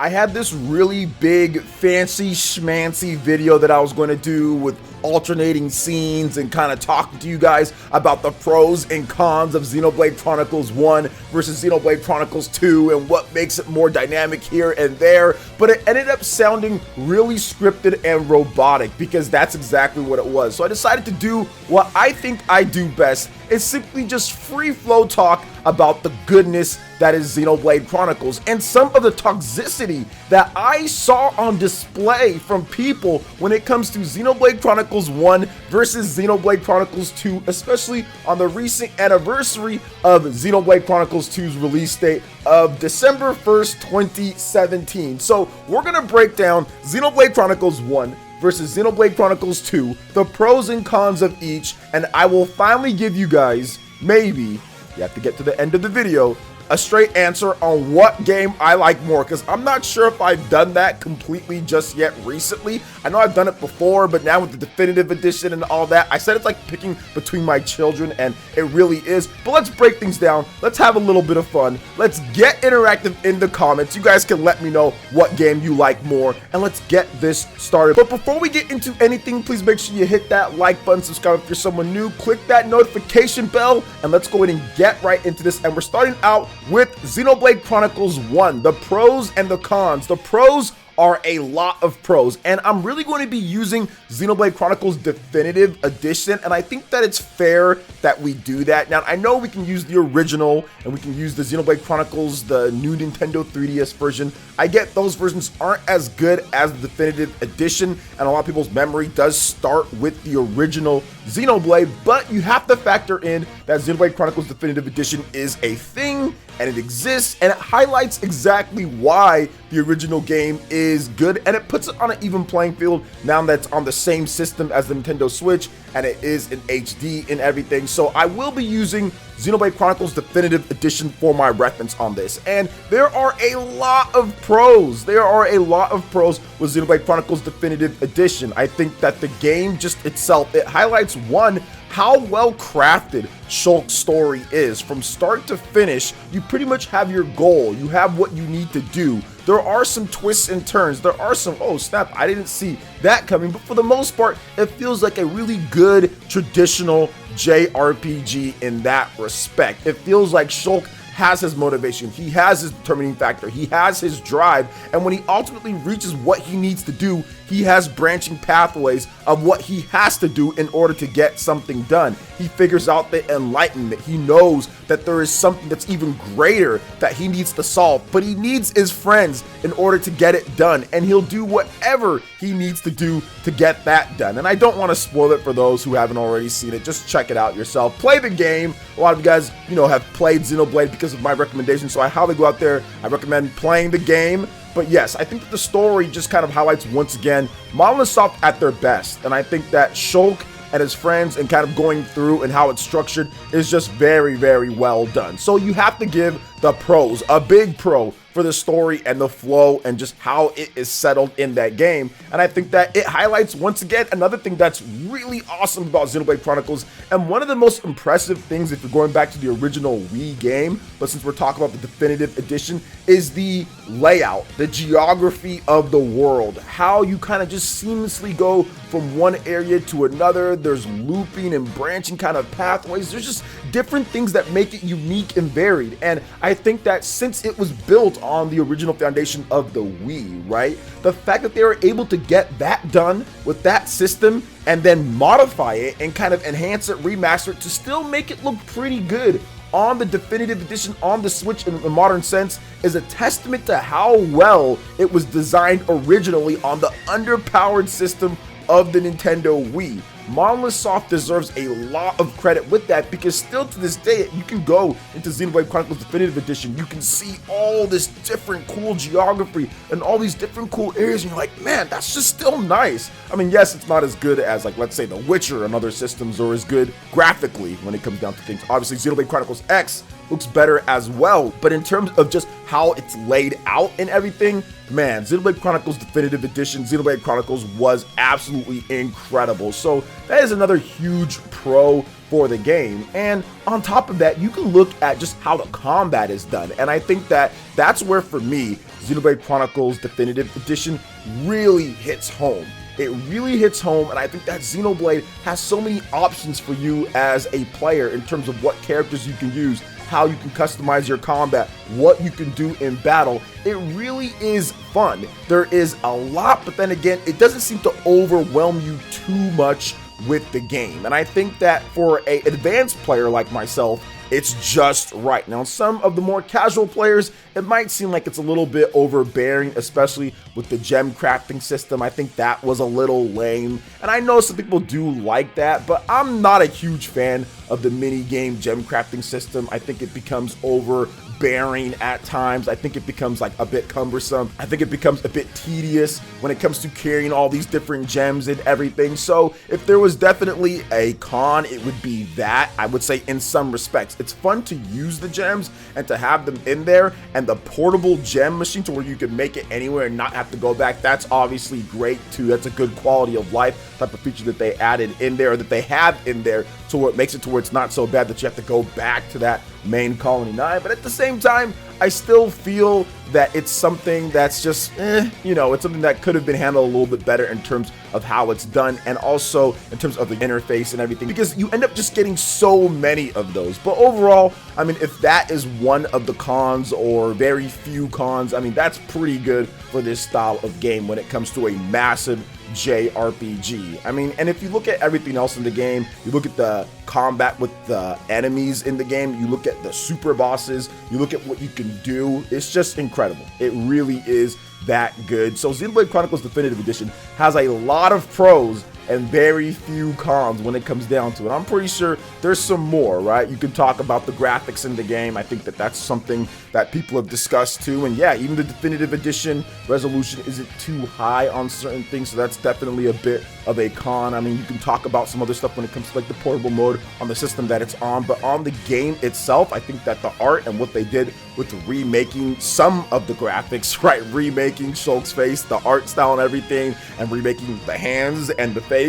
I had this really big, fancy, schmancy video that I was going to do with alternating scenes and kind of talking to you guys about the pros and cons of Xenoblade Chronicles 1 versus Xenoblade Chronicles 2 and what makes it more dynamic here and there, but it ended up sounding really scripted and robotic because that's exactly what it was. So I decided to do what I think I do best. It's simply just free flow talk about the goodness that is Xenoblade Chronicles and some of the toxicity that I saw on display from people when it comes to Xenoblade Chronicles 1 versus Xenoblade Chronicles 2, especially on the recent anniversary of Xenoblade Chronicles 2's release date of December 1st, 2017. So we're gonna break down Xenoblade Chronicles 1 versus Xenoblade Chronicles 2, the pros and cons of each, and I will finally give you guys, maybe, you have to get to the end of the video, a straight answer on what game I like more, because I'm not sure if I've done that completely just yet recently. I know I've done it before, but now with the Definitive Edition and all that, I said it's like picking between my children, and it really is. But let's break things down. Let's have a little bit of fun. Let's get interactive in the comments. You guys can let me know what game you like more, and let's get this started. But before we get into anything, please make sure you hit that like button, subscribe if you're someone new, click that notification bell, and let's go ahead and get right into this. And we're starting out with Xenoblade Chronicles 1, the pros and the cons. The pros are a lot of pros, and I'm really going to be using Xenoblade Chronicles Definitive Edition, and I think that it's fair that we do that. Now, I know we can use the original, and we can use the Xenoblade Chronicles, the new Nintendo 3DS version. I get those versions aren't as good as the Definitive Edition, and a lot of people's memory does start with the original Xenoblade, but you have to factor in that Xenoblade Chronicles Definitive Edition is a thing, and it exists, and it highlights exactly why the original game is good, and it puts it on an even playing field now that it's on the same system as the Nintendo Switch, and it is in HD and everything. So I will be using Xenoblade Chronicles Definitive Edition for my reference on this, and there are a lot of pros. There are a lot of pros with Xenoblade Chronicles Definitive Edition. I think that the game just itself, it highlights one, how well crafted Shulk's story is. From start to finish, you pretty much have your goal. You have what you need to do. There are some twists and turns. There are some, oh snap, I didn't see that coming. But for the most part, it feels like a really good traditional JRPG in that respect. It feels like Shulk has his motivation, he has his determining factor, he has his drive, and when he ultimately reaches what he needs to do, he has branching pathways of what he has to do in order to get something done. He figures out the enlightenment. He knows that there is something that's even greater that he needs to solve, but he needs his friends in order to get it done, and he'll do whatever he needs to do to get that done. And I don't want to spoil it for those who haven't already seen it. Just check it out yourself. Play the game. A lot of you guys, you know, have played Xenoblade because of my recommendation, so I highly go out there. I recommend playing the game. But yes, I think that the story just kind of highlights once again Monolith Soft at their best, and I think that Shulk and his friends and kind of going through and how it's structured is just very, very well done. So you have to give the pros, a big pro, for the story and the flow and just how it is settled in that game. And I think that it highlights once again another thing that's really awesome about Xenoblade Chronicles, and one of the most impressive things if you're going back to the original Wii game, but since we're talking about the Definitive Edition, is the layout, the geography of the world, how you kind of just seamlessly go from one area to another. There's looping and branching kind of pathways. There's just different things that make it unique and varied, and I think that since it was built on the original foundation of the Wii, right? The fact that they were able to get that done with that system and then modify it and kind of enhance it, remaster it to still make it look pretty good on the Definitive Edition on the Switch in a modern sense is a testament to how well it was designed originally on the underpowered system of the Nintendo Wii. Monolith Soft deserves a lot of credit with that, because still to this day, you can go into Xenoblade Chronicles Definitive Edition, you can see all this different cool geography and all these different cool areas, and you're like, man, that's just still nice. I mean, yes, it's not as good as, like, let's say The Witcher and other systems, or as good graphically when it comes down to things. Obviously, Xenoblade Chronicles X looks better as well, but in terms of just how it's laid out and everything, man, Xenoblade Chronicles Definitive Edition, Xenoblade Chronicles was absolutely incredible. So that is another huge pro for the game. And on top of that, you can look at just how the combat is done. And I think that that's where, for me, Xenoblade Chronicles Definitive Edition really hits home. It really hits home, and I think that Xenoblade has so many options for you as a player in terms of what characters you can use, how you can customize your combat, what you can do in battle. It really is fun. There is a lot, but then again, it doesn't seem to overwhelm you too much with the game. And I think that for an advanced player like myself, it's just right. Now, some of the more casual players, it might seem like it's a little bit overbearing, especially with the gem crafting system. I think that was a little lame, and I know some people do like that, but I'm not a huge fan of the mini game gem crafting system. I think it becomes overbearing at times. I think it becomes like a bit cumbersome. I think it becomes a bit tedious when it comes to carrying all these different gems and everything. So if there was definitely a con, it would be that. I would say in some respects, it's fun to use the gems and to have them in there, and the portable gem machine to where you can make it anywhere and not have to go back. That's obviously great too. That's a good quality of life type of feature that they added in there, that they have in there, to where it makes it to where it's not so bad that you have to go back to that main Colony 9. But at the same time, I still feel that it's something that's just, you know, it's something that could have been handled a little bit better in terms of how it's done, and also in terms of the interface and everything, because you end up just getting so many of those. But overall, I mean, if that is one of the cons or very few cons, I mean, that's pretty good for this style of game when it comes to a massive JRPG. I mean, and if you look at everything else in the game, you look at the combat with the enemies in the game, you look at the super bosses, you look at what you can do, it's just incredible. It really is that good. So Xenoblade Chronicles Definitive Edition has a lot of pros and very few cons when it comes down to it. I'm pretty sure there's some more, right? You can talk about the graphics in the game. I think that that's something that people have discussed too. And yeah, even the Definitive Edition resolution isn't too high on certain things, so that's definitely a bit of a con. I mean, you can talk about some other stuff when it comes to like the portable mode on the system that it's on, but on the game itself, I think that the art and what they did with remaking some of the graphics, right? Remaking Shulk's face, the art style and everything, and remaking the hands and the face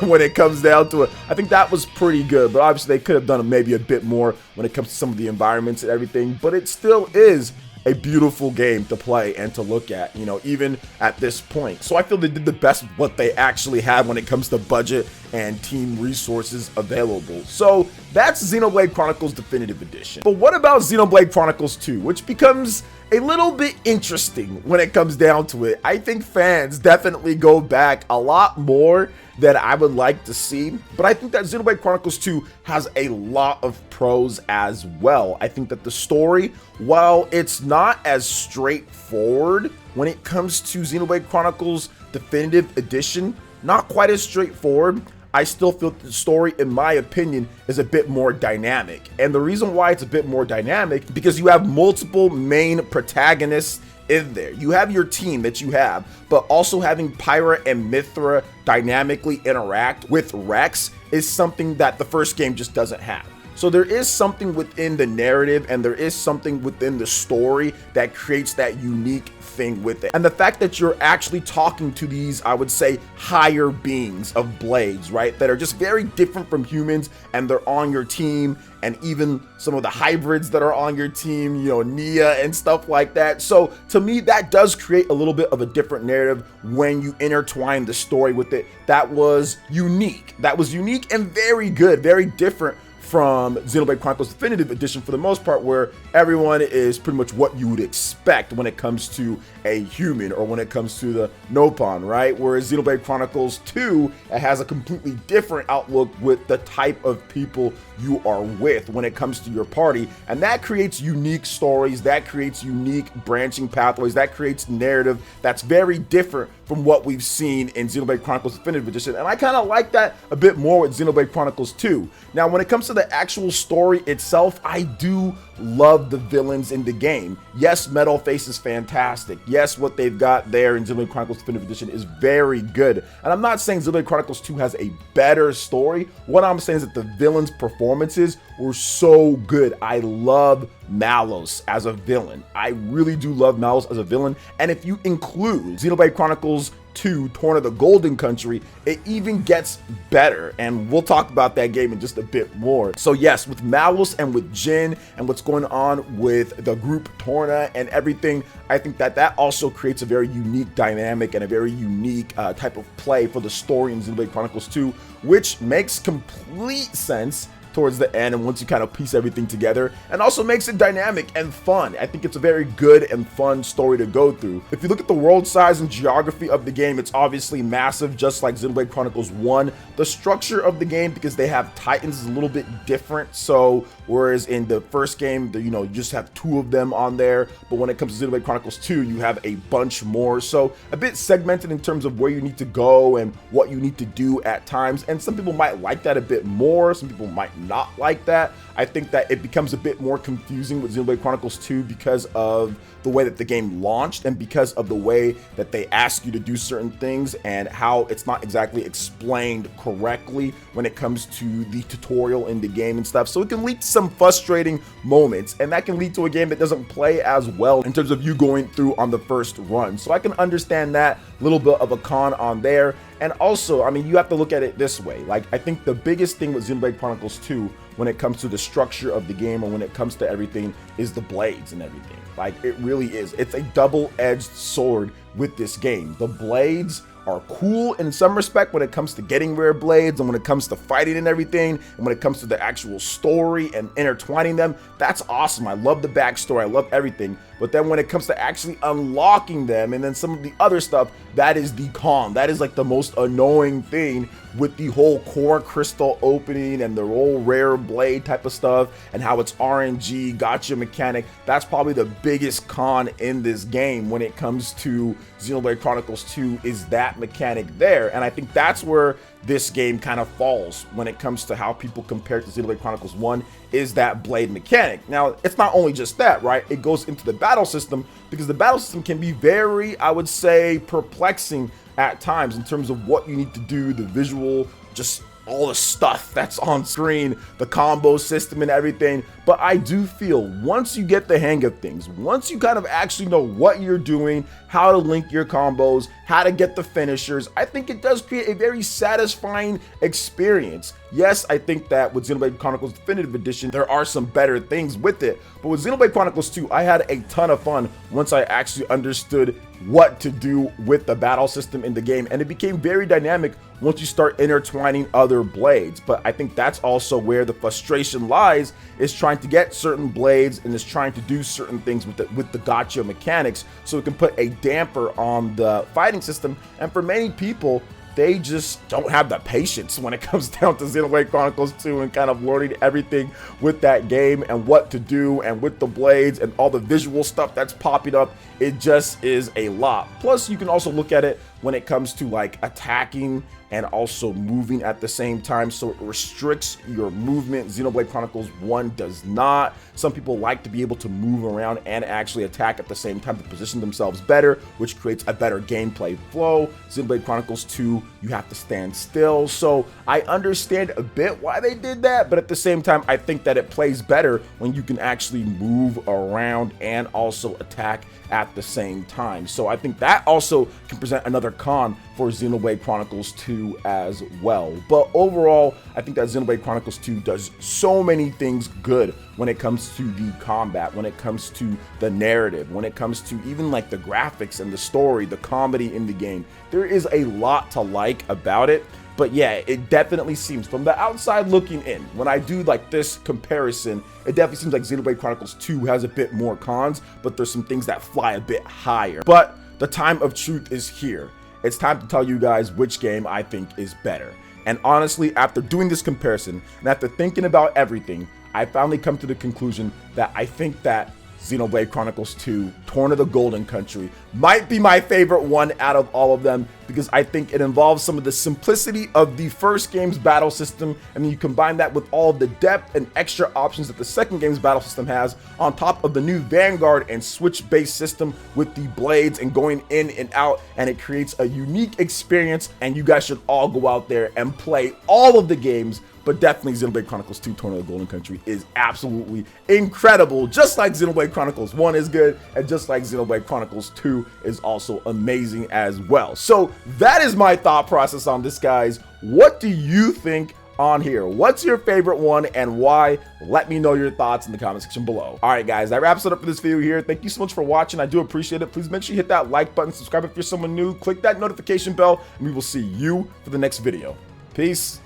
when it comes down to it, I think that was pretty good. But obviously they could have done maybe a bit more when it comes to some of the environments and everything, but it still is a beautiful game to play and to look at, you know, even at this point. So I feel they did the best with what they actually had when it comes to budget and team resources available. So that's Xenoblade Chronicles Definitive Edition. But what about Xenoblade Chronicles 2, which becomes a little bit interesting when it comes down to it? I think fans definitely go back a lot more than I would like to see, but I think that Xenoblade Chronicles 2 has a lot of pros as well. I think that the story, while it's not as straightforward when it comes to Xenoblade Chronicles Definitive Edition, not quite as straightforward, I still feel that the story, in my opinion, is a bit more dynamic. And the reason why it's a bit more dynamic, because you have multiple main protagonists in there. You have your team that you have, but also having Pyra and Mithra dynamically interact with Rex is something that the first game just doesn't have. So there is something within the narrative and there is something within the story that creates that unique thing with it. And the fact that you're actually talking to these, I would say, higher beings of blades, right? That are just very different from humans, and they're on your team, and even some of the hybrids that are on your team, you know, Nia and stuff like that. So to me, that does create a little bit of a different narrative when you intertwine the story with it. That was unique. That was unique and very good, very different from Xenoblade Chronicles Definitive Edition for the most part, where everyone is pretty much what you would expect when it comes to a human or when it comes to the Nopon, right? Whereas Xenoblade Chronicles 2, it has a completely different outlook with the type of people you are with when it comes to your party, and that creates unique stories, that creates unique branching pathways, that creates narrative that's very different from what we've seen in Xenoblade Chronicles Definitive Edition, and I kind of like that a bit more with Xenoblade Chronicles 2. Now, when it comes to the actual story itself, I do love the villains in the game. Yes, Metalface is fantastic. Yes, what they've got there in Xenoblade Chronicles Definitive Edition is very good. And I'm not saying Xenoblade Chronicles 2 has a better story. What I'm saying is that the villains' performances were so good. I love Malos as a villain. I really do love Malos as a villain. And if you include Xenoblade Chronicles 2, Torn of the Golden Country, it even gets better, and we'll talk about that game in just a bit more. So yes, with Malus and with Jin and what's going on with the group Torna and everything, I think that that also creates a very unique dynamic and a very unique type of play for the story in Xenoblade Chronicles 2, which makes complete sense towards the end and once you kind of piece everything together, and also makes it dynamic and fun. I think it's a very good and fun story to go through. If you look at the world size and geography of the game, it's obviously massive, just like Xenoblade Chronicles 1. The structure of the game, because they have titans, is a little bit different. So whereas in the first game, you just have 2 of them on there, but when it comes to Xenoblade Chronicles 2, you have a bunch more. So a bit segmented in terms of where you need to go and what you need to do at times. And some people might like that a bit more, some people might not like that. I think that it becomes a bit more confusing with Xenoblade Chronicles 2 because of the way that the game launched and because of the way that they ask you to do certain things and how it's not exactly explained correctly when it comes to the tutorial in the game and stuff. So it can lead to some frustrating moments, and that can lead to a game that doesn't play as well in terms of you going through on the first run. So I can understand that little bit of a con on there. And also, I mean, you have to look at it this way. Like, I think the biggest thing with Xenoblade Chronicles 2 when it comes to the structure of the game or when it comes to everything is the blades and everything. Like, it really is. It's a double-edged sword with this game. The blades are cool in some respect when it comes to getting rare blades and when it comes to fighting and everything, and when it comes to the actual story and intertwining them, that's awesome. I love the backstory, I love everything. But then when it comes to actually unlocking them and then some of the other stuff, that is the con. That is like the most annoying thing with the whole core crystal opening and the whole rare blade type of stuff and how it's RNG gotcha mechanic. That's probably the biggest con in this game when it comes to Xenoblade Chronicles 2, is that mechanic there. And I think that's where this game kind of falls when it comes to how people compare it to Xenoblade Chronicles 1, is that blade mechanic. Now, it's not only just that, right? It goes into the battle system, because the battle system can be very, I would say, perplexing at times in terms of what you need to do, the visual, just all the stuff that's on screen, the combo system and everything. But I do feel once you get the hang of things, once you kind of actually know what you're doing, how to link your combos, how to get the finishers, I think it does create a very satisfying experience. Yes, I think that with Xenoblade Chronicles Definitive Edition, there are some better things with it. But with Xenoblade Chronicles 2, I had a ton of fun once I actually understood what to do with the battle system in the game. And it became very dynamic once you start intertwining other blades. But I think that's also where the frustration lies, is trying to get certain blades and is trying to do certain things with the gotcha mechanics, so it can put a damper on the fighting system. And for many people, they just don't have the patience when it comes down to Xenoblade Chronicles 2 and kind of learning everything with that game and what to do and with the blades and all the visual stuff that's popping up. It just is a lot. Plus, you can also look at it when it comes to like attacking and also moving at the same time, so it restricts your movement. Xenoblade Chronicles 1 does not. Some people like to be able to move around and actually attack at the same time to position themselves better, which creates a better gameplay flow. Xenoblade Chronicles 2, you have to stand still. So I understand a bit why they did that, but at the same time, I think that it plays better when you can actually move around and also attack at the same time. So I think that also can present another con for Xenoblade Chronicles 2 as well. But overall, I think that Xenoblade Chronicles 2 does so many things good when it comes to the combat, when it comes to the narrative, when it comes to even like the graphics and the story, the comedy in the game. There is a lot to like about it. But yeah, it definitely seems, from the outside looking in, when I do like this comparison, it definitely seems like Xenoblade Chronicles 2 has a bit more cons, but there's some things that fly a bit higher. But the time of truth is here. It's time to tell you guys which game I think is better. And honestly, after doing this comparison and after thinking about everything, I finally come to the conclusion that I think that Xenoblade Chronicles 2, Torn of the Golden Country, might be my favorite one out of all of them, because I think it involves some of the simplicity of the first game's battle system, and then you combine that with all the depth and extra options that the second game's battle system has, on top of the new Vanguard and Switch-based system with the blades and going in and out, and it creates a unique experience. And you guys should all go out there and play all of the games. but definitely Xenoblade Chronicles 2 Torn of the Golden Country is absolutely incredible, just like Xenoblade Chronicles 1 is good, and just like Xenoblade Chronicles 2 is also amazing as well. So that is my thought process on this, guys. What do you think on here? What's your favorite one and why? Let me know your thoughts in the comment section below. All right, guys, that wraps it up for this video here. Thank you so much for watching. I do appreciate it. Please make sure you hit that like button, subscribe if you're someone new, click that notification bell, and we will see you for the next video. Peace.